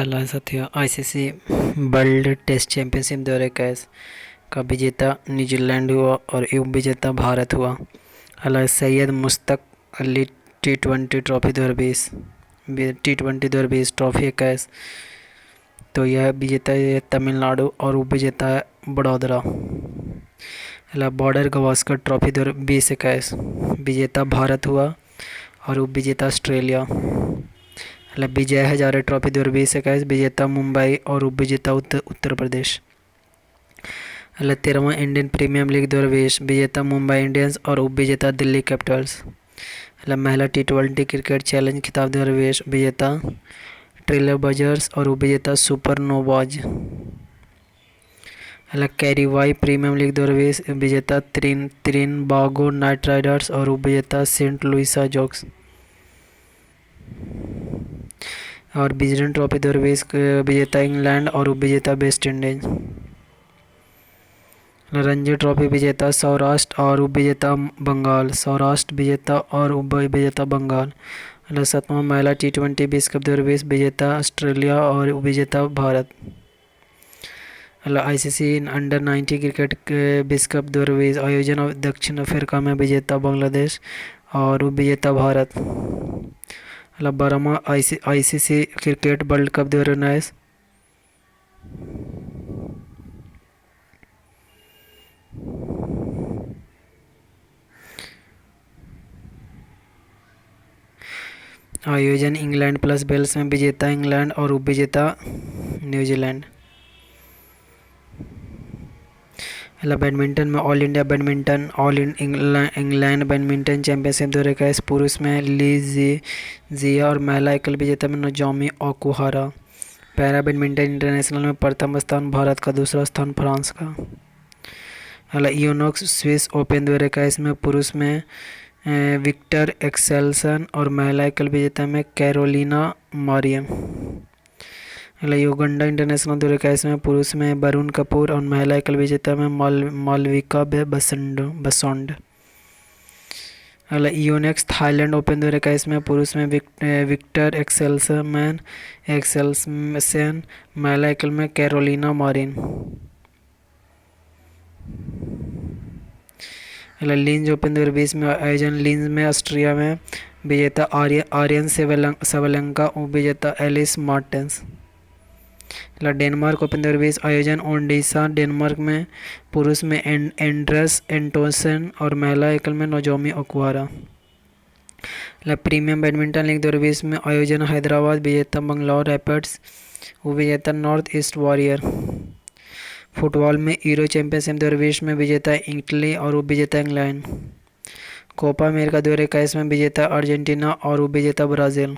Hello साथियों। ICC world test championship 2021 का विजेता न्यूजीलैंड हुआ और उप विजेता भारत हुआ। हेलो सैयद मुश्ताक अली टी20 ट्रॉफी 2020 टी20 ट्रॉफी 21। तो यह विजेता है तमिलनाडु और उप विजेता है Baroda. Hello border Gavaskar trophy 2020-21 विजेता भारत हुआ और उप विजेता ऑस्ट्रेलिया। मतलब विजय हजारे ट्रॉफी 2020-21 विजेता मुंबई और उप विजेता उत्तर प्रदेश। मतलब 13वां इंडियन प्रीमियर लीग 2020 विजेता मुंबई इंडियंस और उप विजेता दिल्ली कैपिटल्स। मतलब महिला टी20 क्रिकेट चैलेंज खिताब 2020 विजेता ट्रेलर ब्लेजर्स और उप विजेता सुपर नोवाज। मतलब कैरीवाई प्रीमियर लीग 2020 विजेता त्रिनबागो नाइट राइडर्स और उप विजेता सेंट लुइसा जोक्स। और विजडन ट्रॉफी 2020 विजेता इंग्लैंड और उप विजेता वेस्ट इंडीज। रणजी ट्रॉफी विजेता सौराष्ट्र और उप विजेता बंगाल। सौराष्ट्र विजेता और उप विजेता बंगाल। 7वां महिला टी20 विश्व कप 2020 विजेता ऑस्ट्रेलिया और उप विजेता भारत। आईसीसी अंडर 90 क्रिकेट विश्व कप 2020 आयोजन दक्षिण अफ्रीका में विजेता बांग्लादेश और उप विजेता भारत। 12वां आईसीसी क्रिकेट वर्ल्ड कप 2019 आयोजन इंग्लैंड प्लस वेल्स में विजेता इंग्लैंड और उप विजेता न्यूजीलैंड। बैडमिंटन में all India badminton England badminton championship 2021 पुरुष में ली जिया और महिला एकल विजेता में Nozomi Okuhara. Para badminton international में प्रथम स्थान भारत का, दूसरा स्थान फ्रांस का। योनोक्स स्विस ओपन 2021 में पुरुष में विक्टर एक्सेल्सन और महिला एकल विजेता में कैरोलिना मारियम। युगांडा इंटरनेशनल 2021 में पुरुष में वरुण कपूर और महिला एकल विजेता में मालविका बसोंड। योनेक्स थाईलैंड ओपन 2021 में पुरुष में विक्टर एक्सेल्सन महिला एकल में कैरोलिना मारिन। लीन्स ओपन 2020 में आयोजन लीन्स में ऑस्ट्रिया में विजेता आर्यन सेवलंका उप विजेता एलिस मार्टेंस। डेनमार्क ओपन 2020 आयोजन ओडिशा डेनमार्क में पुरुष में एंड्रस एंटोसन और महिला एकल में Nozomi Okuhara. Premium badminton league 2020 में आयोजन हैदराबाद विजेता बंगलौर रैपिड्स उप विजेता नॉर्थ ईस्ट वॉरियर। फुटबॉल में यूरो चैंपियनशिप 2020 में विजेता इटली और उप विजेता इंग्लैंड। कोपा अमेरिका 2021 में विजेता अर्जेंटीना और उप विजेता ब्राज़ील।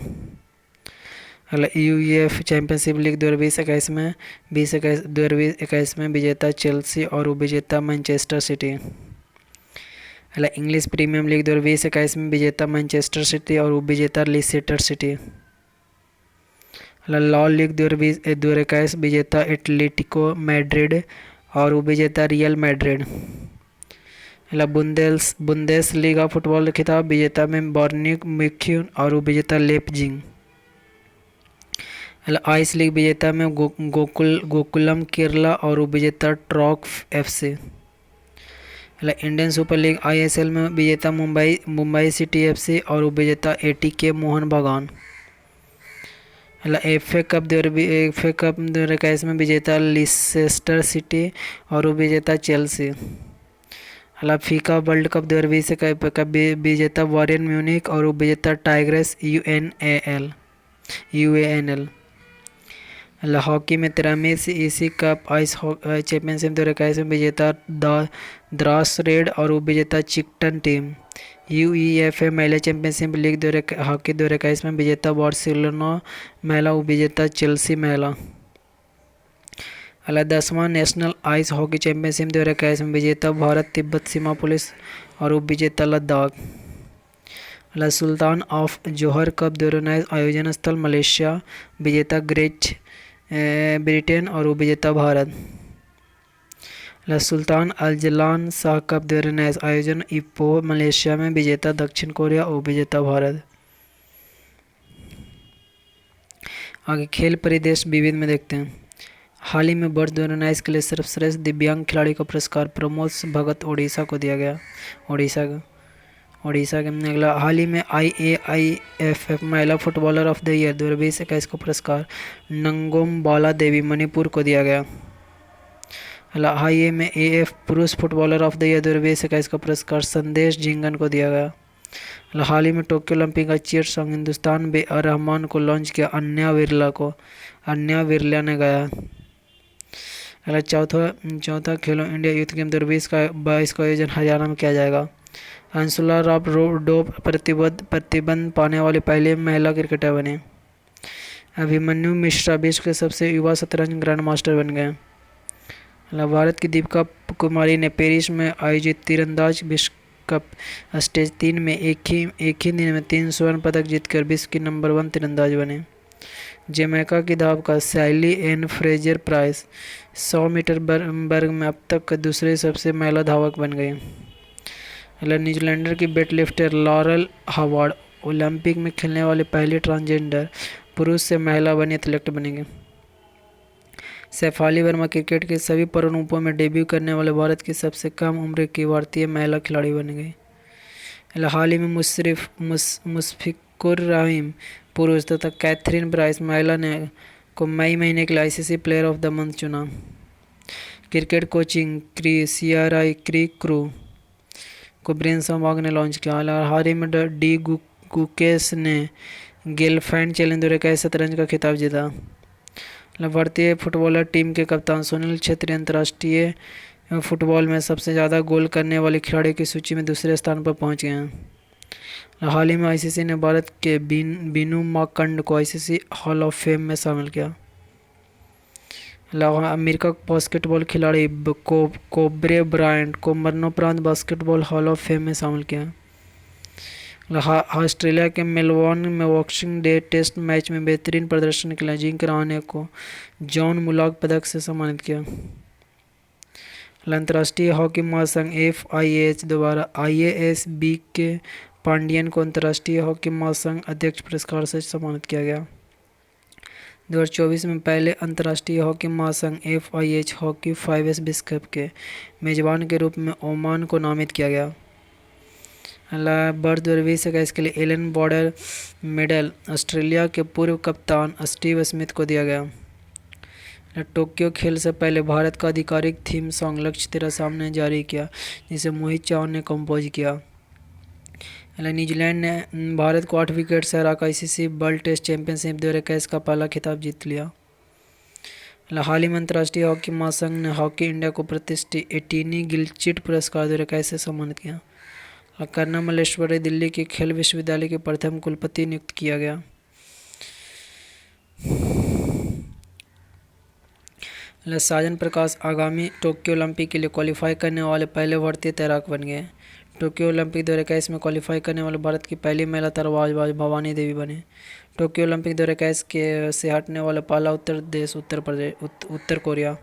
यूईएफ चैंपियनशिप लीग 2020-21 में 2021 में विजेता चेल्सी और उप विजेता Manchester City. English Premier League 2020-21 में विजेता मैनचेस्टर सिटी और उप विजेता लीसेस्टर सिटी। लॉ लीग 2021 विजेता एटलेटिको मैड्रिड और उप विजेता रियल मैड्रिड। बुंदेस लीगा फुटबॉल खिताब विजेता में बायर्न म्यूनिख और उप विजेता लेipzig। आइस लीग विजेता में गोकुलम केरला और उप विजेता track FC. Indian super league ISL में विजेता मुंबई सिटी एफसी और उप विजेता एटीके मोहन बागान। एफए कप 2021 में विजेता लीसेस्टर सिटी और उप विजेता चेल्सी। फीफा वर्ल्ड कप 2020 का विजेता बायर्न म्यूनिख और उप विजेता टाइग्रेस यूएएनएल। हॉकी में 13वीं सीईसी कप आइस चैंपियनशिप 2021 में विजेता द्रास रेड और उप विजेता चिकटन टीम। यूईएफए महिला चैंपियनशिप लीग हॉकी 2021 में विजेता बार्सिलोना महिला उप विजेता चेल्सी महिला। 10वां नेशनल आइस हॉकी चैंपियनशिप 2021 में विजेता भारत तिब्बत सीमा पुलिस और उप विजेता लद्दाख। सुल्तान ऑफ जोहर कप 2019 आयोजन स्थल मलेशिया विजेता ग्रेट ब्रिटेन और उप विजेता भारत। सुल्तान अल-जलान शाह कप 2019 आयोजन इपोह मलेशिया में विजेता दक्षिण कोरिया और उप विजेता भारत। आगे खेल परिदृश्य विविध में देखते हैं। हाल ही में वर्ष 2019 के लिए सर्वश्रेष्ठ दिव्यांग खिलाड़ी का पुरस्कार प्रमोद भगत ओडिशा को दिया गया। ओडिशा के अगला, हाल ही में IAIFF महिला फुटबॉलर ऑफ द ईयर 2020-21 का पुरस्कार नंगोम बाला देवी मणिपुर को दिया गया। हाल ही में AF पुरुष फुटबॉलर ऑफ द ईयर 2020-21 का पुरस्कार संदेश झिंगन को दिया गया। हाल ही में टोक्यो ओलंपिक का चीयर सॉन्ग हिंदुस्तान बे रहमान को लॉन्च किया अन्या विरला ने गाया। चौथा खेलो इंडिया यूथ गेम 2022 का आयोजन हरियाणा में किया जाएगा। अंशुला राव डोप प्रतिबंध पाने वाली पहली महिला क्रिकेटर बने। अभिमन्यु मिश्रा विश्व के सबसे युवा शतरंज ग्रैंड मास्टर बन गए। भारत की दीपिका कुमारी ने पेरिस में आयोजित तीरंदाज विश्व कप स्टेज 3 में एक ही दिन में 3 स्वर्ण पदक जीतकर विश्व की नंबर 1 तीरंदाज बने। जमैका की धावक सैली एन फ्रेजर प्राइस 100 मीटर वर्ग में अब तक का दूसरी सबसे महिला धावक बन गई। न्यूजीलैंडर की वेटलिफ्टर लॉरेल हावर्ड ओलंपिक में खेलने वाली पहली ट्रांसजेंडर पुरुष से महिला बनी एथलीट बनेंगे। सैफाली वर्मा क्रिकेट के सभी प्रारूपों में डेब्यू करने वाले भारत की सबसे कम उम्र की भारतीय महिला खिलाड़ी बन गई। हाल ही में मुशफिकुर रहीम पुरुष तथा कैथरीन ब्राइस महिला ने को मई महीने के लिए ICC player of the month चुना। क्रिकेट कोचिंग CRI क्रू को ब्रेन सहवाग ने लॉन्च किया। हाल ही में डी गुकेश ने गेलफैंड चैलेंज 2021 शतरंज का खिताब जीता। भारतीय फुटबॉलर टीम के कप्तान सुनील छेत्री अंतर्राष्ट्रीय फुटबॉल में सबसे ज़्यादा गोल करने वाले खिलाड़ियों की सूची में दूसरे स्थान पर पहुंच गए हैं। हाल ही में ICC ने भारत के बीनू माकंड को ICC हॉल ऑफ फेम में शामिल किया। अमेरिका बास्केटबॉल खिलाड़ी कोब्रे ब्रायंट को मरणोपरांत बास्केटबॉल हॉल ऑफ फेम में शामिल किया। ऑस्ट्रेलिया के मेलबोर्न में बॉक्सिंग डे टेस्ट मैच में बेहतरीन प्रदर्शन के लिए अजिंक्य रहाणे को जॉन मुलाक पदक से सम्मानित किया। अंतर्राष्ट्रीय हॉकी महासंघ FIH द्वारा IASB के पांडियन को अंतर्राष्ट्रीय हॉकी महासंघ अध्यक्ष पुरस्कार से सम्मानित किया गया। 2024 में पहले अंतर्राष्ट्रीय हॉकी महासंघ FIH हॉकी 5S विश्व कप के मेजबान के रूप में ओमान को नामित किया गया। वर्ष 2020-21 के लिए एलन बॉर्डर मेडल ऑस्ट्रेलिया के पूर्व कप्तान स्टीव स्मिथ को दिया गया। टोक्यो खेल से पहले भारत का आधिकारिक थीम सॉन्ग लक्ष्य तेरा सामने जारी किया, जिसे मोहित चौहान ने कंपोज किया। न्यूजीलैंड ने भारत को 8 विकेट से हराकर ICC वर्ल्ड टेस्ट चैंपियनशिप 2021 का पहला खिताब जीत लिया। हाल ही में अंतर्राष्ट्रीय हॉकी महासंघ ने हॉकी इंडिया को प्रतिष्ठित एटीनी गिलचिट पुरस्कार 2021 से सम्मानित किया। करुणा मल्लेश्वरी दिल्ली के खेल विश्वविद्यालय के प्रथम कुलपति नियुक्त किया गया। साजन प्रकाश आगामी टोक्यो ओलंपिक के लिए क्वालिफाई करने वाले पहले भारतीय तैराक बन गए। टोक्यो ओलंपिक 2021 में क्वालिफाई करने वाले भारत की पहली महिला तैराकबाज भवानी देवी बने। टोक्यो ओलंपिक 2021 के से हटने वाला पहला उत्तर कोरिया।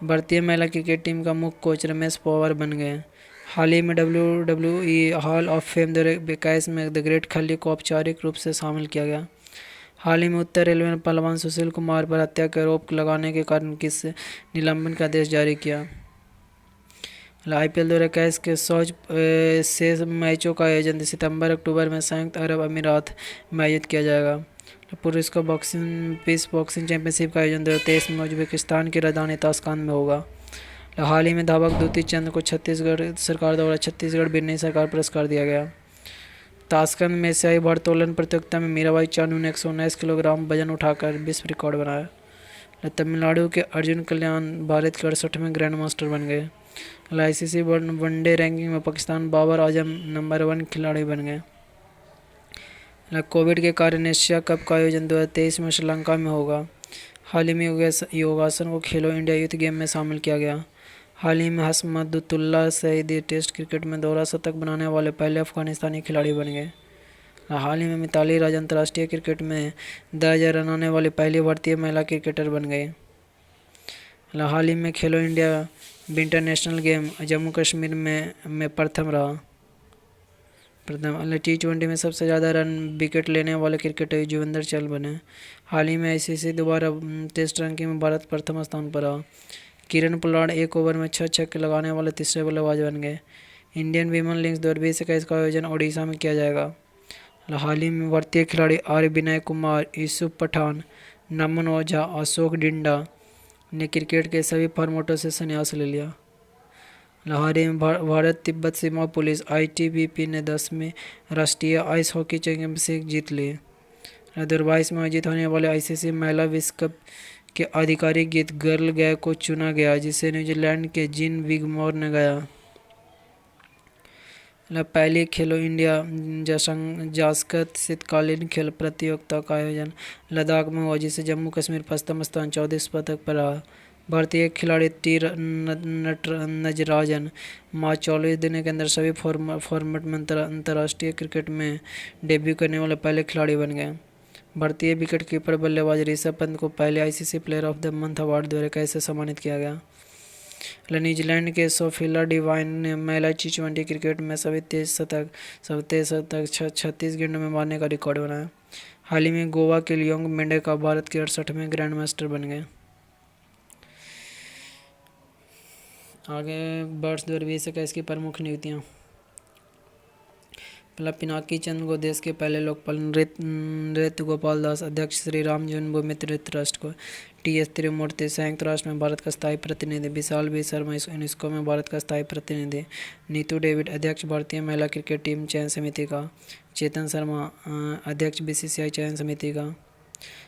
भारतीय महिला क्रिकेट टीम का मुख्य कोच रमेश पवार बन गए। हाल ही में WWE हॉल ऑफ फेम 2021 में द ग्रेट खली को औपचारिक रूप से शामिल किया गया। हाल ही में उत्तर रेलवे ने पहलवान सुशील कुमार पर हत्या का आरोप लगाने के कारण किस निलंबन का आदेश जारी किया। IPL 2021 के 100 शेष मैचों का आयोजन सितंबर-अक्टूबर में संयुक्त अरब अमीरात में आयोजित किया जाएगा। पुरुष का पीस बॉक्सिंग चैंपियनशिप का आयोजन 2023 में उज्बेकिस्तान की राजधानी ताशकंद में होगा। हाल ही में धावक द्युति चंद को छत्तीसगढ़ सरकार द्वारा छत्तीसगढ़ बिरनी सरकार पुरस्कार दिया गया। ताशकंद में एशियाई भारोत्तोलन प्रतियोगिता में मीराबाई चानू ने 119 किलोग्राम वजन उठाकर विश्व रिकॉर्ड बनाया। तमिलनाडु के अर्जुन कल्याण भारत के 68वें ग्रैंड मास्टर बन गए। ICC वनडे रैंकिंग में पाकिस्तान बाबर आजम नंबर 1 खिलाड़ी बन गए। कोविड के कारण एशिया कप का आयोजन 2023 में श्रीलंका में होगा। हाल ही में योगासन को खेलो इंडिया यूथ गेम में शामिल किया गया। हाल ही में हसमतुल्लाह सईदी टेस्ट क्रिकेट में दोहरा शतक बनाने वाले पहले अफगानिस्तानी खिलाड़ी बन गए। हाल ही में मिताली राज अंतर्राष्ट्रीय क्रिकेट में 10,000 रन आने वाली पहली भारतीय महिला क्रिकेटर बन गई। हाल ही में खेलो India international game Jammu Kashmir में प्रथम रहा। प्रथम T20 में सबसे ज़्यादा रन विकेट लेने वाले क्रिकेटर युजवेंद्र चहल बने। हाल ही में आईसीसी दोबारा टेस्ट रैंकिंग में भारत प्रथम स्थान पर रहा। किरण पोलार्ड एक ओवर में 6 छक्के लगाने वाले तीसरे बल्लेबाज बन गए। इंडियन वीमेन लीग 2020 का आयोजन ओडिशा में किया जाएगा। हाल ही में भारतीय खिलाड़ी आर विनय कुमार, यूसुफ पठान, नमन ओझा, अशोक डिंडा ने क्रिकेट के सभी फॉर्मेटों से संन्यास ले लिया। हाल ही में भारत तिब्बत सीमा पुलिस आईटीबीपी ने 10वीं राष्ट्रीय आइस हॉकी चैंपियनशिप जीत ली। 2022 में आयोजित होने वाले आईसीसी महिला विश्व कप के आधिकारिक गीत गर्ल गाय को चुना गया, जिसे न्यूजीलैंड के जीन विगमोर ने गाया। पहली खेलो इंडिया जास्कत शीतकालीन खेल प्रतियोगिता का आयोजन लद्दाख में हुआ, जिसे जम्मू कश्मीर प्रथम स्थान 34 पदक पर रहा। भारतीय खिलाड़ी तीर नटराजन मार्च 24 दिनों के अंदर सभी फॉर्मेट में अंतर्राष्ट्रीय क्रिकेट में डेब्यू करने वाले पहले खिलाड़ी बन गए। भारतीय विकेटकीपर बल्लेबाज ऋषभ पंत को पहले ICC player of the month award द्वारा कैसे सम्मानित किया गया। न्यूजीलैंड के सोफिला डिवाइन ने महिला T20 क्रिकेट में सभी 23 शतक 36 गेंदों में मारने का रिकॉर्ड बनाया। हाल ही में गोवा के लियोंग मेंढका भारत के 68वें ग्रैंड मास्टर बन गए। आगे वर्ष 2021 की प्रमुख नियुक्तियाँ। पहला पिनाकी चंद को देश के पहले लोकपाल, नृत्य गोपाल दास अध्यक्ष श्री राम जन्मभूमि तीर्थ ट्रस्ट को, टीएस त्रिमूर्ति संयुक्त राष्ट्र में भारत का स्थायी प्रतिनिधि, विशाल बी शर्मा यूनेस्को में भारत का स्थायी प्रतिनिधि, नीतू डेविड अध्यक्ष भारतीय महिला क्रिकेट टीम चयन समिति का, चेतन शर्मा अध्यक्ष बीसीसीआई चयन समिति का,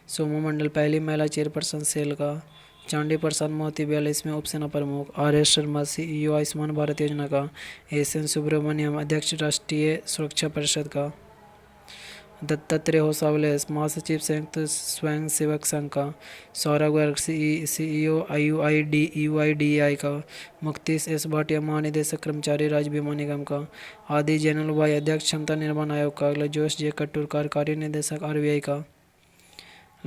सोमू मंडल पहली महिला चेयरपर्सन सेल का, चांडी प्रसाद मोती 42वें उपसेना प्रमुख, आर.एस. शर्मा सीईओ आयुष्मान भारत योजना का, एस.एन. सुब्रमण्यम अध्यक्ष राष्ट्रीय सुरक्षा परिषद का, दत्तात्रेय होसावले महासचिव संयुक्त स्वयं सेवक संघ का, सौरभ गर्ग सीईओ यूआईडीएआई का, मुक्तिश एस भाटिया महानिदेशक कर्मचारी राज्य बीमा निगम का, आदि जैनुल भाई अध्यक्ष क्षमता निर्माण आयोग का, जोश जे कट्टूर कार्यकारी निदेशक आरबीआई का,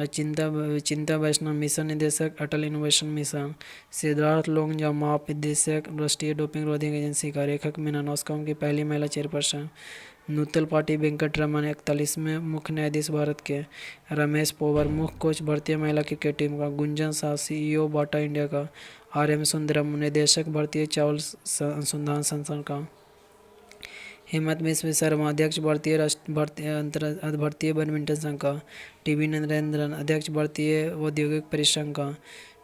चिंता वैष्णव मिशन निदेशक अटल इनोवेशन मिशन, सिद्धार्थ लोंगजा महानिदेशक राष्ट्रीय डोपिंग रोधी एजेंसी का, रेखक मीना नॉस्कॉम की पहली महिला चेयरपर्सन, नूतल पाटी वेंकट रमन 41वें मुख्य न्यायाधीश भारत के, रमेश पोवर मुख्य कोच भारतीय महिला क्रिकेट टीम का, Gunjan Shah CEO Bata India का, आर.एम. सुंदरम निदेशक भारतीय चावल अनुसंधान संस्थान का, हेमंत बिस्व शर्मा अध्यक्ष भारतीय बैडमिंटन संघ का, टीवी नरेंद्रन अध्यक्ष भारतीय औद्योगिक परिसंघ का,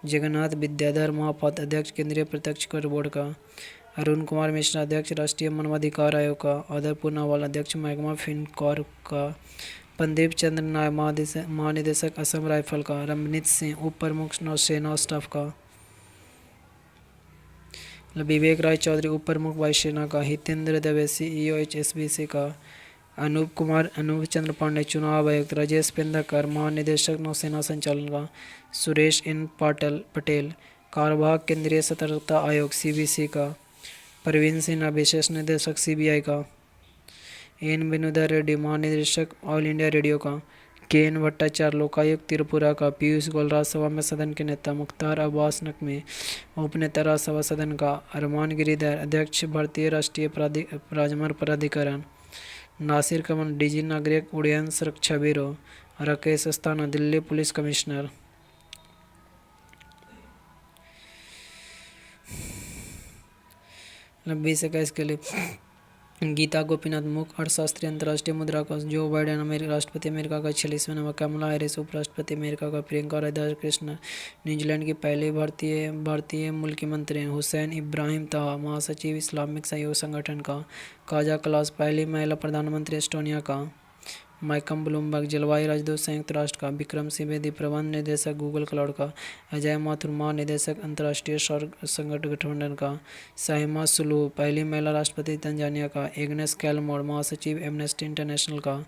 जगन्नाथ विद्याधर महापात्र अध्यक्ष केंद्रीय प्रत्यक्ष कर बोर्ड का, अरुण कुमार मिश्रा अध्यक्ष राष्ट्रीय मानवाधिकार आयोग का, अदर पूनावाला अध्यक्ष महकमा फिनकॉर्प का, पंदीप चंद्र नाय महानिदेशक असम राइफल का, रमनीत सिंह उप प्रमुख नौसेना स्टाफ का, विवेक राय चौधरी उप प्रमुख वायुसेना का, हितेंद्र दवे सीईओ एचएसबीसी का, अनूप चंद्र पांडे चुनाव आयुक्त, राजेश पेंदाकर महानिदेशक नौसेना संचालन का, सुरेश एन पटेल कार्यवाहक केंद्रीय सतर्कता आयोग सीबीसी का, प्रवीण सिन्हा विशेष निदेशक सीबीआई का, एन विनोदा रेड्डी महानिदेशक ऑल इंडिया रेडियो का, के.एन. भट्टाचार्य लोकायुक्त त्रिपुरा का, पीयूष गोयल राज्यसभा में सदन के नेता, मुख्तार अब्बास नकवी उपनेता राज्यसभा सदन का, अरमान गिरिधर अध्यक्ष भारतीय राष्ट्रीय राजमार्ग प्राधिकरण, नासिर कमल डीजी नागरिक उड्डयन सुरक्षा bureau, Rakesh Asthana Delhi police commissioner. 2021 के लिए गीता गोपीनाथ मुख्य अर्थशास्त्री, अंतर्राष्ट्रीय मुद्रा कोष, जो बाइडेन राष्ट्रपति अमेरिका का 46वां नंबर, कमला हैरिस उपराष्ट्रपति अमेरिका का, प्रियंका राधाकृष्णन न्यूजीलैंड की पहली भारतीय मूल की मंत्री, हुसैन इब्राहिम ताहा महासचिव इस्लामिक सहयोग संगठन का, काजा क्लास पहली महिला प्रधानमंत्री एस्टोनिया का, माइकल ब्लूमबर्ग जलवायु राजदूत संयुक्त राष्ट्र का, विक्रम सिंह प्रबंध निदेशक गूगल क्लाउड का, अजय माथुर महानिदेशक अंतर्राष्ट्रीय सौर गठबंधन का, साहिमा सुलूह पहली महिला राष्ट्रपति तंजानिया का, एग्नेस कैलमोर महासचिव एमनेस्टी इंटरनेशनल का,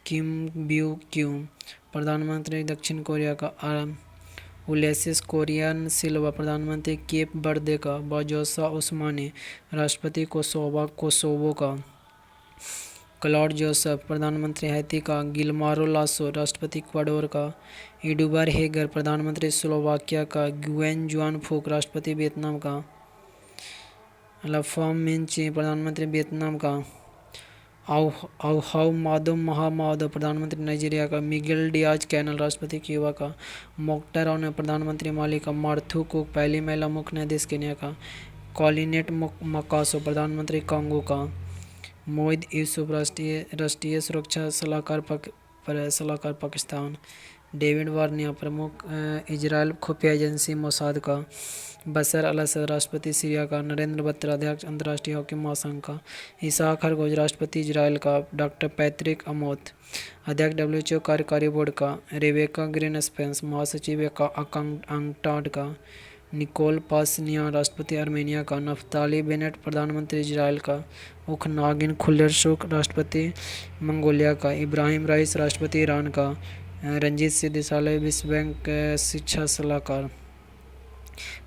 किम ब्यू क्यूम प्रधानमंत्री दक्षिण कोरिया का, उलेसिस कोरियन सिल्वा प्रधानमंत्री केप बर्दे का, बाजोसा उस्मानी राष्ट्रपति कोसोवो का, क्लॉड जोसेफ प्रधानमंत्री हैती का, गिलमारो लासो राष्ट्रपति इक्वाडोर का, इडुबार हेगर प्रधानमंत्री स्लोवाकिया का, ग्वेन जुआन फुक राष्ट्रपति वियतनाम का, लफाम मिंची प्रधानमंत्री वियतनाम का, आउ आउ हाउ माधव महामाधव प्रधानमंत्री नाइजीरिया का, मिगेल डियाज कैनल राष्ट्रपति क्यूबा का, मोक्टर ने प्रधानमंत्री माली का, मार्थू कुक पहली महिला मुख्य न्यायाधीश केन्या का, कॉलिनेट मकासो प्रधानमंत्री कांगो का, मोहिद यूसुफ राष्ट्रीय राष्ट्रीय सुरक्षा सलाहकार पाकिस्तान, डेविड वार्निया प्रमुख इजरायल खुफिया एजेंसी मोसाद का, बशर अल असद राष्ट्रपति सीरिया का, नरेंद्र बत्रा अध्यक्ष अंतर्राष्ट्रीय हॉकी महासंघ का, इसहाक खरगोश राष्ट्रपति इजरायल का, डॉक्टर पैट्रिक अमोथ अध्यक्ष डब्ल्यूएचओ कार्यकारी बोर्ड का, रेबेका ग्रीन स्पेंस महासचिव अंकटाड का, निकोल पासनियान राष्ट्रपति आर्मेनिया का, नफ्ताली बेनेट प्रधानमंत्री इजरायल का, उख नागिन खुल्लरशुक राष्ट्रपति मंगोलिया का, इब्राहिम राइस राष्ट्रपति ईरान का, रंजीत सिद्धिसाले विश्व बैंक शिक्षा सलाहकार,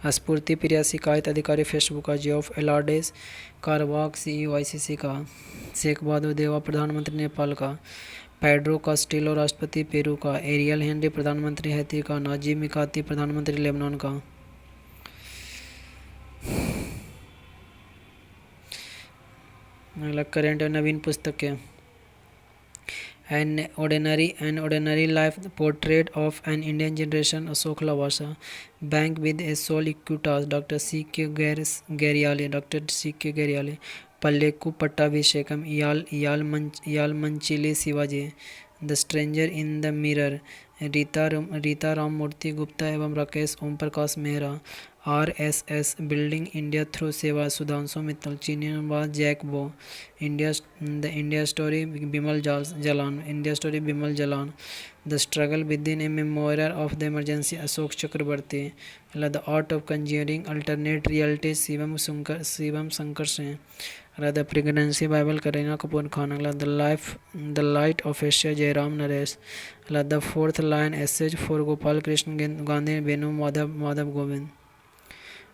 स्फूर्ति प्रिया शिकायत अधिकारी फेसबुक का, जियोफ एलाडेस कारवाक सीईओ आईसीसी का, शेख बहादुर देवा प्रधानमंत्री नेपाल का, पेड्रो कास्टिलो राष्ट्रपति पेरू का, एरियल हेनरी प्रधानमंत्री हैती का, नाजिब मिकाती प्रधानमंत्री लेबनान का। अगला करेंट और नवीन पुस्तकें, an ordinary life portrait of an Indian generation Ashok Lavasa, bank with a soul Equitas doctor C K Gariyali, Palleku Pattabhishekam Yalamanchili Shivaji, the stranger in the mirror Rita Ramamurthy Gupta एवं राकेश ओम Prakash Mehra, RSS building India through Sewa Sudhanshu Mittal, चीनी नवाज जैक बो, India story Bimal Jalan, the struggle within a memorial of the emergency Ashok Chakravarti, the art of conjuring alternate reality Shivam Shankar Singh, the pregnancy bible Kareena Kapoor Khan, the light of Asia Jairam Naresh, the fourth line essays for Gopal Krishna Gandhi Venu Madhav Govind,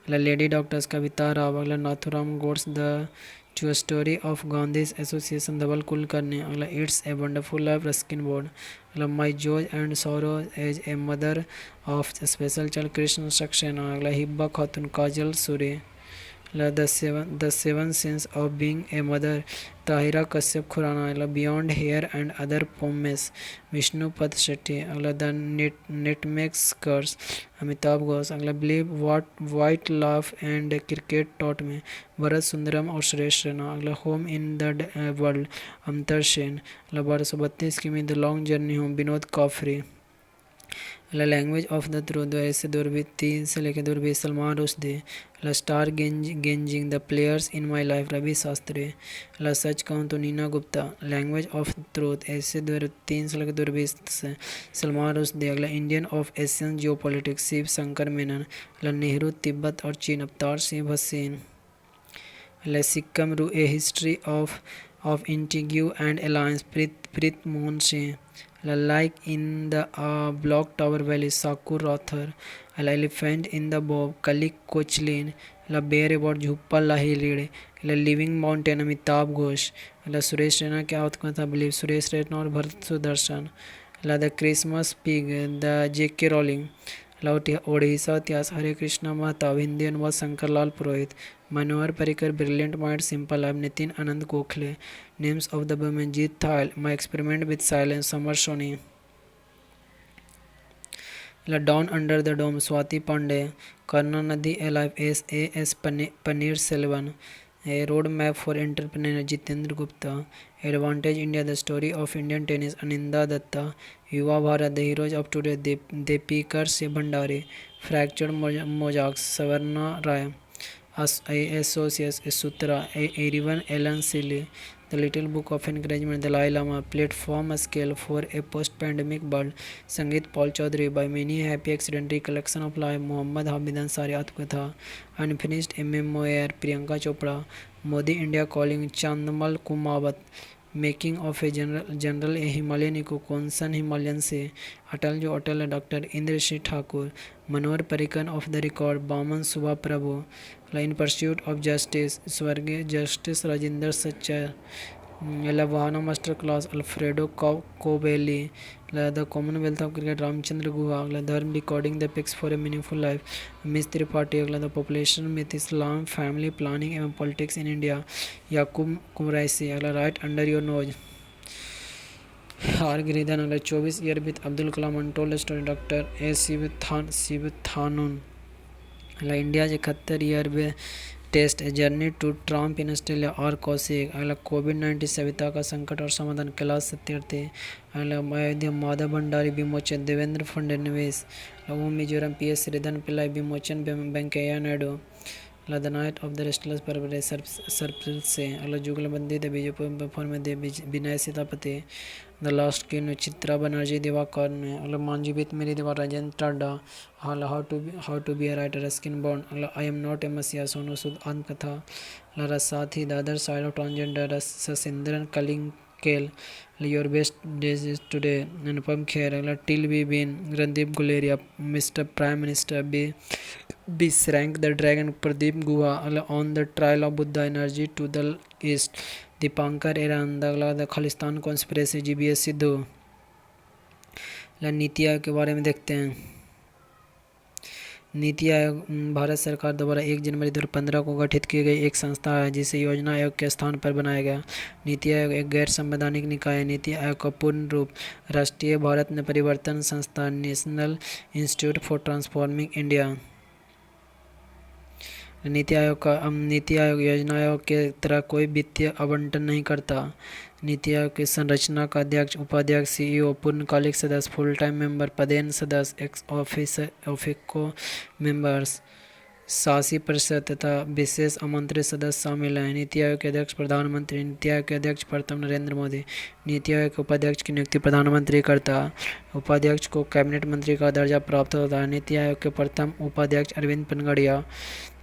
lady doctors Kavitha Rao, अगला Nathuram Godse the true story of Gandhi's association Dhaval Kulkarni, अगला it's a wonderful life Ruskin Bond, अगला my joy and sorrow as a mother of special child Krishna Saxena, अगला Hibba Khatoon Kajal Suri, the seven sins of being a mother Tahira Kashyap Khurana, अगला beyond here and other poems Vishnupada Shetty, अगला the nutmeg's curse Amitav Ghosh, अगला believe what white laugh and cricket taught में भरत सुंदरम और सुरेश रैना, अगला home in the world अमतर सेन, अगला 1232 किमी the long journey home Vinod Kapri, language of the truth 2 से लेकर 2 Salman Rushdie, star gazing the players in my life Ravi Shastri, Sach Kahun Toh Neena Gupta, language of truth ऐसे 3 से लेकर 2 सलमान रुश्दी, अगला Indian of Asian geopolitics Shiv Shankar Menon, Nehru Tibet और चीन अवतार सिंह भसीन, सिक्किम रू a history of इंटीग्यू and alliance Preet Mohan Singh, like in the block tower valley Sakoor Rather, elephant in the bob कलिक Koechlin, whereabouts Jhumpa Lahiri, living mountain Amitav Ghosh, Suresh Raina की आत्मकथा बिलीव सुरेश रैना और Bharat Sudarshan, the Christmas pig the J K Rowling, Odisha इतिहास हरे कृष्णा महताब, हिंदी अनुवाद Shankar Lal Purohit, Manohar Parrikar brilliant mind simple life Nitin Anand Gokhale, names of the women Jeet थायल, my experiment with silence Samar Soni, down under the dome Swati Pandey, कर्णा नदी alive S Panneerselvan, a road map for entrepreneur Jitendra Gupta, advantage India the story of Indian tennis Anindya Dutta, Yuva Bharat the heroes of today दीपिकर से Bhandari, fractured mosaics Savarna Rai, एसोसियस Sutra Irwin Allan Sealy, the little book of encouragement Dalai Lama, platform scale for a post pandemic world, Sangeet Paul Chaudhary, by many happy accidentally collection of life Mohammad Hamid Ansari आत्मकथा, unfinished memoir Priyanka Chopra, Modi India calling Chandmal Kumawat, making of a general a Himalayan echo Konsam Himalayan से अटल जो अटल है doctor Indra Singh Thakur, Manohar Parrikar off the record Waman Subha Prabhu, in pursuit of justice स्वर्गीय justice Rajinder Sachar, लवाना master class Alfredo Covelli, the commonwealth of cricket Ramachandra Guha, अगला Dharma recording the epics for a meaningful life Amish Tripathi, अगला the population myth Islam family planning एवं politics in India Yaqub Quraishi, अगला right under your nose R Giridharan, अगला 24 year with Abdul Kalam untold story doctor A Sivathanu, अगला India 71 year way test a journey to triumph in Australia R Kaushik, अगला कोविड-19 सविता का संकट और समाधान कैलाश सत्यार्थी, अगला अयोध्या माधव भंडारी विमोचन देवेंद्र फडणवीस, अगला मिजोरम पीएस श्रीधरन पिल्लाई विमोचन वेंकैया नायडू, अगला the night of the restless परवरे सरप्रिल से, अगला जुगलबंदी द बीजेपी फॉर्म में दे विनय सीतापति, द लास्ट किन चित्रा बनर्जी दिवाकर ने, अगला मांझीबित मेरी दीवार राजेंद्र टाडा, अगला how to be a writer स्किन बॉन्ड, अगला आई एम नॉट ए मसीहा सोनू सूद आत्मकथा, अगला Rasathi the other side of transgender Sasindran Kalingal, your best days is today Anupam Kher, अगला till we win Randeep Guleria, mister prime minister we shrank the dragon Pradeep Guha, अगला on the trail of Buddha energy to the east Deepankar Aron, अगला the Khalistan conspiracy GBS Sidhu. NITI Aayog के बारे में देखते हैं। नीति आयोग भारत सरकार द्वारा 1 जनवरी 2015 को गठित की गई एक संस्था है जिसे योजना आयोग के स्थान पर बनाया गया। नीति आयोग एक गैर संवैधानिक निकाय है। नीति आयोग का पूर्ण रूप राष्ट्रीय भारत में परिवर्तन संस्थान national institute for transforming India. NITI Aayog योजना आयोग के तरह कोई वित्तीय आवंटन नहीं करता। नीति आयोग की संरचना का अध्यक्ष, उपाध्यक्ष, सीईओ, पूर्णकालिक सदस्य, फुल टाइम मेंबर, पदेन सदस्य, एक्स ऑफिको मेंबर्स, शासी परिषद तथा विशेष आमंत्रित सदस्य शामिल हैं। नीति आयोग के अध्यक्ष प्रधानमंत्री। नीति आयोग के अध्यक्ष प्रथम नरेंद्र मोदी। नीति आयोग के उपाध्यक्ष की नियुक्ति प्रधानमंत्री करता है। उपाध्यक्ष को कैबिनेट मंत्री का दर्जा प्राप्त होता है। नीति आयोग के प्रथम उपाध्यक्ष अरविंद पनगड़िया।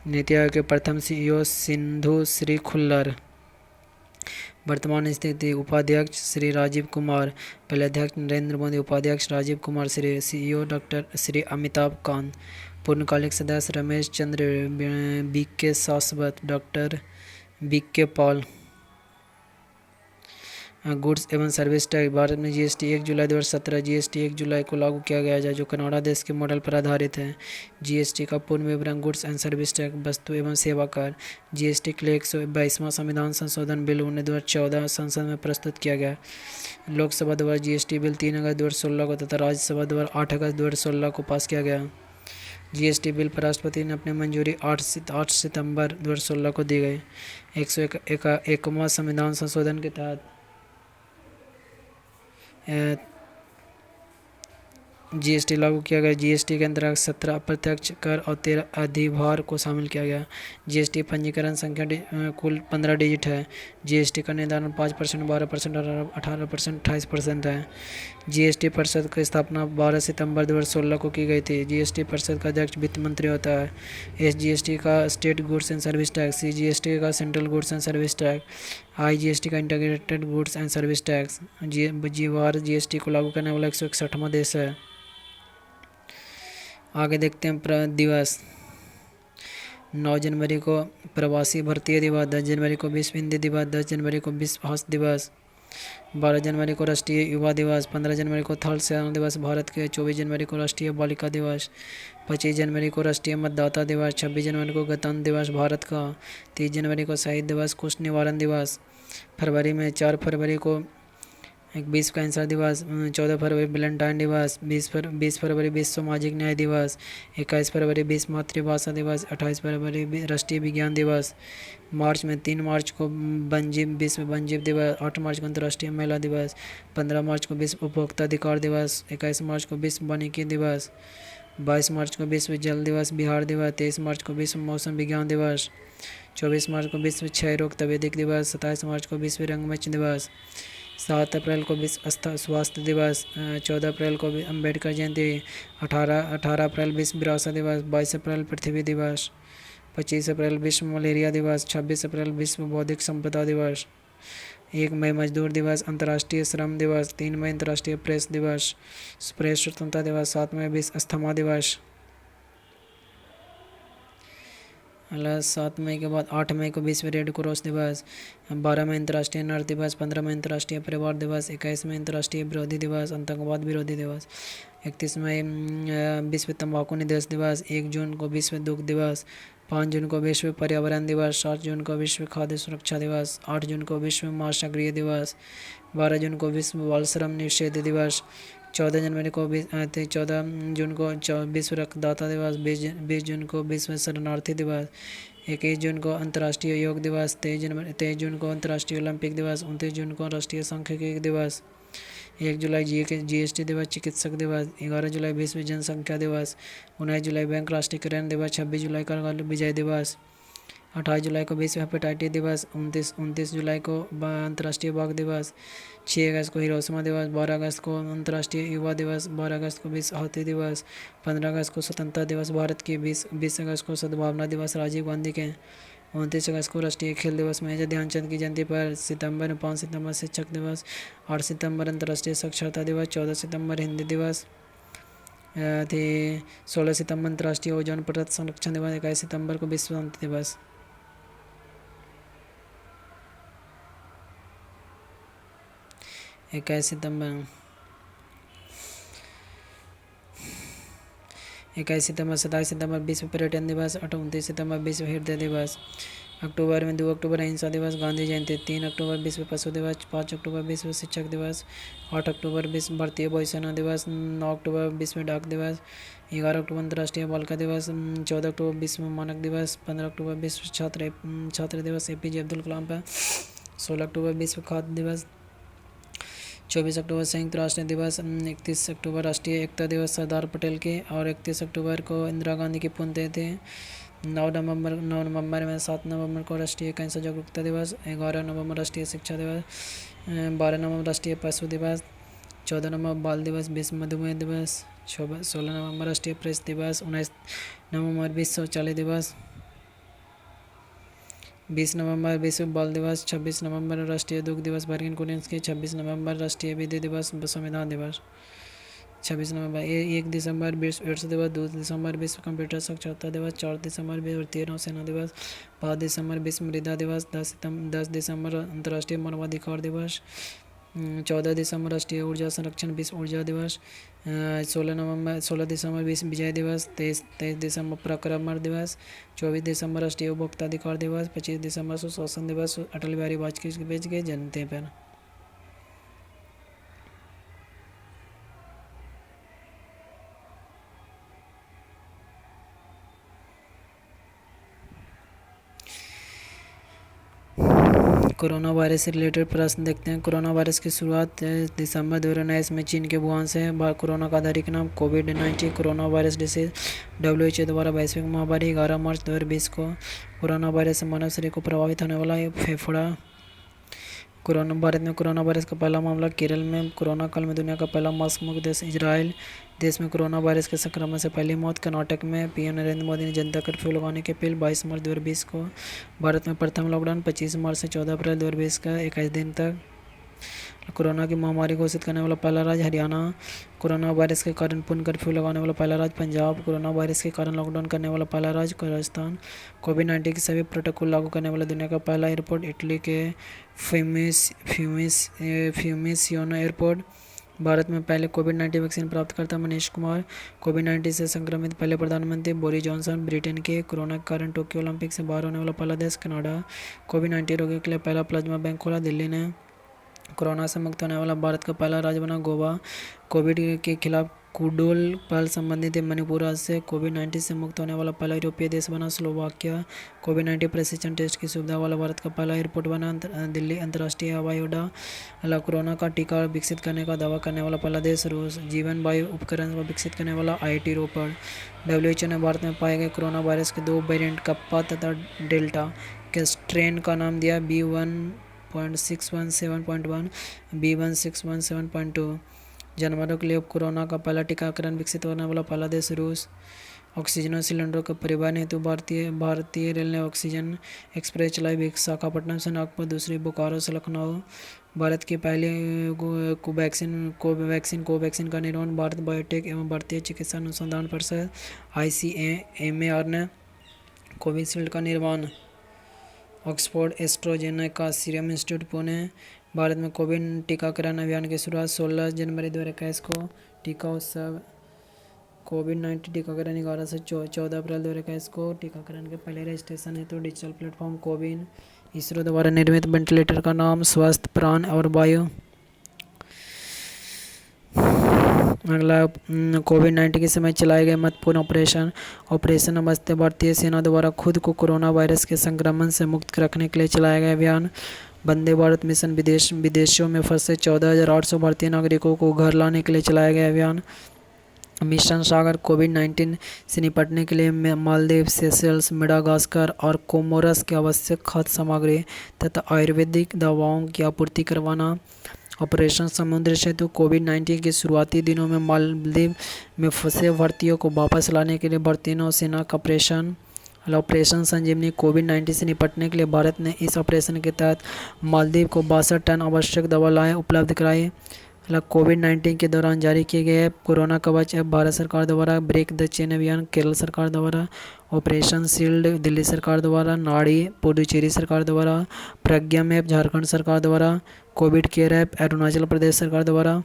नीति आयोग के प्रथम सीईओ सिंधु श्री खुल्लर। वर्तमान स्थिति, उपाध्यक्ष श्री राजीव कुमार, पहले अध्यक्ष नरेंद्र मोदी, उपाध्यक्ष राजीव कुमार, श्री सीईओ डॉक्टर श्री अमिताभ कांत, पूर्णकालिक सदस्य रमेश चंद्र बीके शाश्वत, डॉक्टर बीके पॉल। गुड्स एवं सर्विस टैक्स, भारत में जीएसटी 1 जुलाई 2017 जीएसटी 1 जुलाई को लागू किया गया है जो कनाडा देश के मॉडल पर आधारित है। जीएसटी का पूर्ण विवरण, गुड्स एंड सर्विस टैक्स, वस्तु एवं सेवा कर। जीएसटी के लिए 122वां संविधान संशोधन बिल 2014 संसद में प्रस्तुत किया गया। लोकसभा द्वारा जीएसटी बिल 3 अगस्त 2016 को तथा राज्यसभा द्वारा 8 अगस्त 2016 को पास किया गया। जीएसटी बिल पर राष्ट्रपति ने अपनी मंजूरी 8 सितंबर 2016 को दी गई। 101वां संविधान संशोधन के तहत जीएसटी लागू किया गया। जीएसटी के अंतर्गत 17 अप्रत्यक्ष कर और 13 अधिभार को शामिल किया गया। जीएसटी पंजीकरण संख्या कुल 15 डिजिट है। जीएसटी का निर्धारण 5%, 12%, 18%, 28% है। जीएसटी परिषद की स्थापना 12 सितंबर 2016 को की गई थी। जीएसटी परिषद का अध्यक्ष वित्त मंत्री होता है। एसजीएसटी का state goods and service tax, CGST का central goods and service tax, IGST का integrated goods and service tax. Bharat GST को लागू करने वाला 161वां देश है। आगे देखते हैं दिवस। 9 जनवरी को प्रवासी भारतीय दिवस, 10 जनवरी को विश्व हिंदी दिवस, 10 जनवरी को विश्व हस्त दिवस, 12 जनवरी को राष्ट्रीय युवा दिवस, 15 जनवरी को थल सेना दिवस भारत के, 24 जनवरी को राष्ट्रीय बालिका दिवस, 25 जनवरी को राष्ट्रीय मतदाता दिवस, 26 जनवरी को गणतंत्र दिवस भारत का, 30 जनवरी को शहीद दिवस, कुष्ठ निवारण दिवस। फरवरी में 4 फरवरी को विश्व कैंसर दिवस, 14 फरवरी वैलेंटाइन दिवस, 20 फरवरी विश्व सामाजिक न्याय दिवस, 21 फरवरी विश्व मातृभाषा दिवस, 28 फरवरी राष्ट्रीय विज्ञान दिवस। मार्च में 3 मार्च को विश्व वन्यजीव दिवस, 8 मार्च को अंतर्राष्ट्रीय महिला दिवस, 15 मार्च को विश्व उपभोक्ता अधिकार दिवस, 21 मार्च को विश्व वानिकी दिवस, 22 मार्च को विश्व जल दिवस बिहार दिवस, 23 मार्च को विश्व मौसम विज्ञान दिवस, 24 मार्च को विश्व क्षय रोग तपेदिक दिवस, 27 मार्च को विश्व रंगमंच दिवस, 7 अप्रैल को विश्व स्वास्थ्य दिवस, 14 अप्रैल को अम्बेडकर जयंती, 18 अप्रैल विश्व विरासत दिवस, 22 अप्रैल पृथ्वी दिवस, 25 अप्रैल विश्व मलेरिया दिवस, 26 अप्रैल विश्व बौद्धिक संपदा दिवस, 1 मई मजदूर दिवस, अंतर्राष्ट्रीय श्रम दिवस, 3 मई अंतर्राष्ट्रीय प्रेस दिवस, प्रेस स्वतंत्रता दिवस, 7 मई विश्व अस्थमा दिवस। अगला 7 मई के बाद 8 मई को विश्व रेड क्रॉस दिवस, 12 मई अंतर्राष्ट्रीय नर्स दिवस, 15 मई अंतर्राष्ट्रीय परिवार दिवस, 21 मई अंतर्राष्ट्रीय विरोधी दिवस, आतंकवाद विरोधी दिवस, 31 मई विश्व तंबाकू निषेध दिवस, 1 जून को विश्व दुग्ध दिवस, 5 जून को विश्व पर्यावरण दिवस, 7 जून को विश्व खाद्य सुरक्षा दिवस, 8 जून को विश्व महासागरीय दिवस, 12 जून को विश्व बाल श्रम निषेध दिवस, 14 जून को विश्व रक्तदाता दिवस, 20 जून को विश्व शरणार्थी दिवस, 21 जून को अंतर्राष्ट्रीय योग दिवस, 23 जून को अंतर्राष्ट्रीय ओलंपिक दिवस, 29 जून को राष्ट्रीय सांख्यिकी दिवस, 1 जुलाई जीएसटी दिवस, चिकित्सक दिवस, 11 जुलाई विश्व जनसंख्या दिवस, 19 जुलाई बैंक राष्ट्रीयकरण दिवस, 26 जुलाई कारगिल विजय दिवस, 28 जुलाई को विश्व हेपेटाइटिस दिवस, 29 जुलाई को अंतर्राष्ट्रीय बाघ दिवस, 6 अगस्त को हिरोशिमा दिवस, 12 अगस्त को अंतर्राष्ट्रीय युवा दिवस, 12 अगस्त को विश्व हाथी दिवस, 15 अगस्त को स्वतंत्रता दिवस भारत की, 20 अगस्त को सद्भावना दिवस राजीव गांधी के, 29 अगस्त को राष्ट्रीय खेल दिवस मेजर ध्यानचंद की जयंती पर, 5 सितंबर शिक्षक दिवस, 8 सितंबर अंतर्राष्ट्रीय साक्षरता दिवस, 14 सितंबर हिंदी दिवस, 16 सितंबर अंतर्राष्ट्रीय ओजोन परत संरक्षण दिवस, 21 सितंबर को विश्व शांति दिवस। 21 सितंबर 27 सितंबर विश्व पर्यटन दिवस, 29 सितंबर विश्व हृदय दिवस, अक्टूबर में 2 अक्टूबर अहिंसा दिवस गांधी जयंती, 3 अक्टूबर विश्व पशु दिवस, 5 अक्टूबर विश्व शिक्षक दिवस, 8 अक्टूबर विश्व भारतीय वायुसेना दिवस, 9 अक्टूबर विश्व डाक दिवस, 11 अक्टूबर अंतर्राष्ट्रीय बालिका दिवस, 14 अक्टूबर विश्व मानक दिवस, 15 अक्टूबर विश्व छात्र दिवस एपीजे अब्दुल कलाम पर, 16 अक्टूबर विश्व खाद्य दिवस, 24 अक्टूबर संयुक्त राष्ट्र दिवस, 31 अक्टूबर राष्ट्रीय एकता दिवस सरदार पटेल के, और 31 अक्टूबर को इंदिरा गांधी की पुण्यतिथि, 9 नवंबर में 7 नवंबर को राष्ट्रीय कैंसर जागरूकता दिवस, 11 नवंबर राष्ट्रीय शिक्षा दिवस, 12 नवंबर राष्ट्रीय पशु दिवस, 14 नवंबर बाल दिवस, 20 मधुमेह दिवस, 16 नवंबर राष्ट्रीय प्रेस दिवस, 19 नवंबर विश्व शौचालय दिवस, 20 नवंबर विश्व बाल दिवस, 26 नवंबर राष्ट्रीय दुग्ध दिवस बर्गिन कुरियंस्की, 26 नवंबर राष्ट्रीय विधि दिवस संविधान दिवस, 26 नवंबर, 1 दिसंबर विश्व एड्स दिवस, 2 दिसंबर विश्व कंप्यूटर साक्षरता दिवस, 4 दिसंबर भारतीय नौसेना दिवस, 5 दिसंबर विश्व मृदा दिवस, 10 दिसंबर अंतर्राष्ट्रीय मानवाधिकार दिवस, 14 दिसंबर राष्ट्रीय ऊर्जा संरक्षण विश्व ऊर्जा दिवस, 16 दिसंबर विश्व विजय दिवस, 23 दिसंबर पराक्रम दिवस, 24 दिसंबर राष्ट्रीय उपभोक्ता अधिकार दिवस, 25 दिसंबर सुशासन दिवस अटल बिहारी वाजपेयी के जयंती पर। कोरोना वायरस से रिलेटेड प्रश्न देखते हैं। कोरोना वायरस की शुरुआत दिसंबर 2019 में चीन के वुहान से है। कोरोना का आधिकारिक नाम कोविड-19 कोरोना वायरस डिसीज WHO द्वारा वैश्विक महामारी 11 मार्च 2020 को। कोरोना वायरस से मानव शरीर को प्रभावित होने वाला फेफड़ा। भारत में कोरोना वायरस का पहला मामला केरल में। कोरोना काल में दुनिया का पहला मास्क मुक्त देश इजराइल। देश में कोरोना वायरस के संक्रमण से पहली मौत कर्नाटक में। पीएम नरेंद्र मोदी ने जनता कर्फ्यू लगाने की अपील 22 मार्च 2020 को। भारत में प्रथम लॉकडाउन 25 मार्च से 14 अप्रैल 2020 का 21 दिन तक। कोरोना की महामारी घोषित करने वाला पहला राज्य हरियाणा। कोरोना वायरस के कारण पूर्ण कर्फ्यू लगाने वाला पहला राज्य पंजाब। कोरोना वायरस के कारण लॉकडाउन करने वाला पहला राज्य राजस्थान। कोविड-19 के सभी प्रोटोकॉल लागू करने वाला दुनिया का पहला एयरपोर्ट इटली के फ्यूमिसियानो एयरपोर्ट। भारत में पहले कोविड-19 वैक्सीन प्राप्तकर्ता मनीष कुमार। कोविड-19 से संक्रमित पहले प्रधानमंत्री बोरिस जॉनसन ब्रिटेन के। कोरोना के कारण टोक्यो ओलंपिक से बाहर होने वाला पहला देश कनाडा। कोविड-19 रोगियों के लिए पहला प्लाज्मा बैंक खोला दिल्ली ने। कोरोना से मुक्त होने वाला भारत का पहला राज्य बना गोवा। कोविड के खिलाफ कुडोल पहल संबंधित मणिपुर राज्य से। कोविड-19 से मुक्त होने वाला पहला यूरोपीय देश बना स्लोवाकिया। कोविड-19 प्रशिक्षण टेस्ट की सुविधा वाला भारत का पहला एयरपोर्ट बना दिल्ली अंतर्राष्ट्रीय हवाई अड्डा। कोरोना का टीका विकसित करने का दावा करने वाला पहला देश रूस। जीवन वायु उपकरण को विकसित करने वाला IIT रोपड़। WHO ने भारत में पाए गए कोरोना वायरस के 2 वेरिएंट कप्पा तथा डेल्टा के स्ट्रेन का नाम दिया B1.617.1 B1.617.2। जानवरों के लिए कोरोना का पहला टीकाकरण विकसित होने वाला पहला देश रूस। ऑक्सीजन सिलेंडरों के परिवहन हेतु भारतीय रेल ने ऑक्सीजन एक्सप्रेस चलाई। विशाखापट्टनम से नागपुर, दूसरी बोकारो से लखनऊ। भारत की पहली कोवैक्सीन का निर्माण भारत बायोटेक एवं भारतीय चिकित्सा अनुसंधान परिषद ICMR ने कोविशील्ड का निर्माण Oxford AstraZeneca serum institute Pune. Bharat में कोविड टीकाकरण अभियान की शुरुआत 16 जनवरी 2021 को। टीका उत्सव कोविड-19 टीकाकरण 11 से 14 अप्रैल 2021 को। टीकाकरण के पहले रजिस्ट्रेशन हेतु डिजिटल प्लेटफॉर्म कोविन। इसरो द्वारा निर्मित वेंटिलेटर का नाम स्वस्थ प्राण और वायु। अगला कोविड-19 के समय चलाए गए महत्वपूर्ण ऑपरेशन नमस्ते। भारतीय सेना द्वारा खुद को कोरोना वायरस के संक्रमण से मुक्त रखने के लिए चलाया गया अभियान। वंदे भारत मिशन विदेशों में फंसे 14,800 भारतीय नागरिकों को घर लाने के लिए चलाया गया अभियान। मिशन सागर कोविड-19 से निपटने के लिए मालदीव, सेशेल्स, मेडागास्कर और कोमोरस की आवश्यक खाद्य सामग्री तथा आयुर्वेदिक दवाओं की आपूर्ति करवाना। ऑपरेशन समुद्र सेतु कोविड-19 के शुरुआती दिनों में मालदीव में फंसे भारतीयों को वापस लाने के लिए भारतीय नौसेना का ऑपरेशन संजीवनी कोविड-19 से निपटने के लिए भारत ने इस ऑपरेशन के तहत मालदीव को 62 टन आवश्यक दवाएं उपलब्ध कराई। कोविड-19 के दौरान जारी किए गए कोरोना कवच ऐप भारत सरकार द्वारा। ब्रेक द चेन अभियान केरल सरकार द्वारा। ऑपरेशन शील्ड दिल्ली सरकार द्वारा। नाड़ी पुडुचेरी सरकार द्वारा। प्रज्ञा मैप झारखंड सरकार द्वारा। Covid care app Arunachal Pradesh सरकार द्वारा।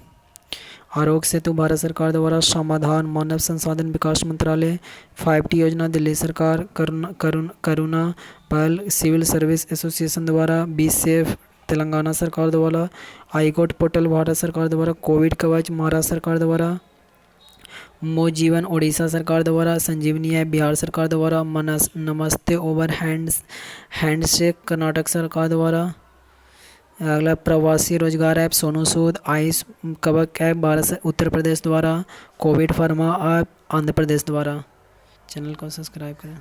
आरोग्य सेतु भारत सरकार द्वारा। समाधान मानव संसाधन विकास मंत्रालय। 5T योजना दिल्ली सरकार। करुणा पहल सिविल सर्विस एसोसिएशन द्वारा। बी सेफ तेलंगाना सरकार द्वारा। आईकोट पोर्टल भारत सरकार द्वारा। कोविड कवच महाराष्ट्र सरकार द्वारा। मो जीवन ओडिशा सरकार द्वारा। संजीवनी ऐप बिहार सरकार द्वारा। नमस्ते ओवर हैंडशेक कर्नाटक सरकार द्वारा। अगला प्रवासी रोजगार ऐप सोनू सूद। आयुष कवक ऐप उत्तर प्रदेश द्वारा। कोविड फर्मा ऐप आंध्र प्रदेश द्वारा। चैनल को सब्सक्राइब करें।